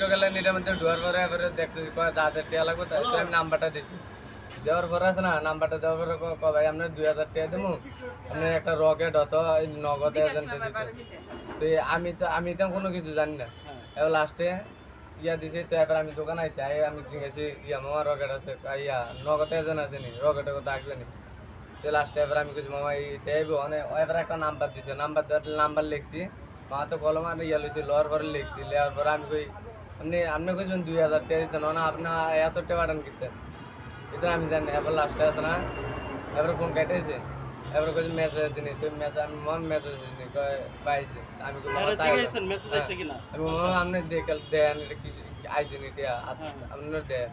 একটু গেলে এটার মধ্যে ঢোয়ার পরে এবারে দেখতেছি কয় দাদের টিয়া লাগবে তো আমি নাম্বারটা দিছি দেওয়ার পরে আছে না নাম্বারটা দেওয়ার পরে ভাই আপনার 2000 টাকা দেবো আপনার একটা রকেট অত নগদ এজেন্টে দিতে তো আমি তো কোনো কিছু জানি না এবার লাস্টে ইয়া দিছি তো এবার আমি দোকান আইছি আমি জিজ্ঞেছি ইয়া মামা রকেট আছে ইয়া নগদ এজেন্ট আছে নি রকেটের কথা আসবে নি তো লাস্টে এবার আমি কিছু মামা এইটাইবো মানে এবার একটা নাম্বার দিছে নাম্বার দেওয়ার নাম্বার লিখছি মা তো কলম আর ইয়া লইছি লওয়ার পরে লিখছি লেওয়ার পরে আমি কই আপনি কইছেন 2000 টাকা দিতেন না আপনি এত টাকা পাঠান কিনতেন এটা আমি জানি এবার লাস্টে আছে না এবার ফোন কাটেছে এবার কইছে মেসেজ দিনি তো মেসেজ আমি মন মেসেজ দিনি কয় পাইছি আমি কই মামা চাইছেন মেসেজ আছে কিনা আমি মামা আপনি দেন এটা কি আইছে নি টিয়া আপনি দেন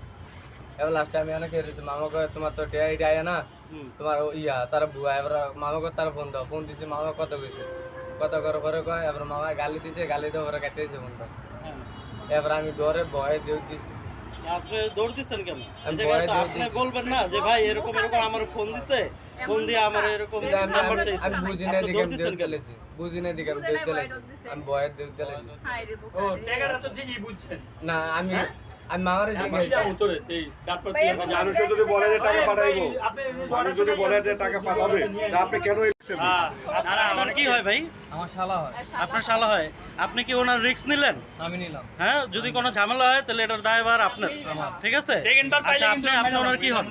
এবার লাস্টে আমি অনেক হেরেছি মামা কয় তোমার তো টিয়া এটা আয় না তোমার ইয়া তারা বুয়া এবার মামা কয় তারা ফোন দাও ফোন দিচ্ছে মামা কত কইছে কত করার পরে কয় এবার মামা গালি দিছে গালি দেওয়ার পরে কাটে দিয়েছে ফোনটা এবার আমি ডরে ভয়ে দিয়ে দিছি আপনি দৌড় দিচ্ছেন কেন আপনি বলবেন না যে ভাই এরকম এরকম আমার ফোন দিছে ফোন দিয়ে আমার এরকম নাম্বার চাইছে আমি বুঝি না দিকে আমি দিয়ে গেলেছি বুঝি না দিকে আমি দিয়ে গেলেছি আমি ভয়ে দিয়ে গেলেছি ও টাকাটা তো ঠিকই বুঝছেন না আমি মামারে উত্তরে তারপর মানুষ যদি বলে যে টাকা পাঠাইবো মানুষ যদি বলে যে টাকা পাঠাবে তা আপনি কেন এসেছেন আপনার কি হয় ভাই আমার শালা হয় আপনার শালা হয় আপনি কি ওনার রিস্ক নিলেন আমি নিলাম হ্যাঁ যদি কোনো ঝামেলা হয় তাহলে এটার দায়ভার আপনার ঠিক আছে সেকেন্ডবার পাইলে আচ্ছা আপনি ওনার কি হন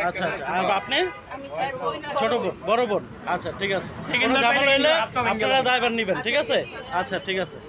আচ্ছা আচ্ছা আর আপনি ছোট বোন বড় বোন আচ্ছা ঠিক আছে কোনো ঝামেলা হলে আপনারা দায়ভার নেবেন ঠিক আছে আচ্ছা ঠিক আছে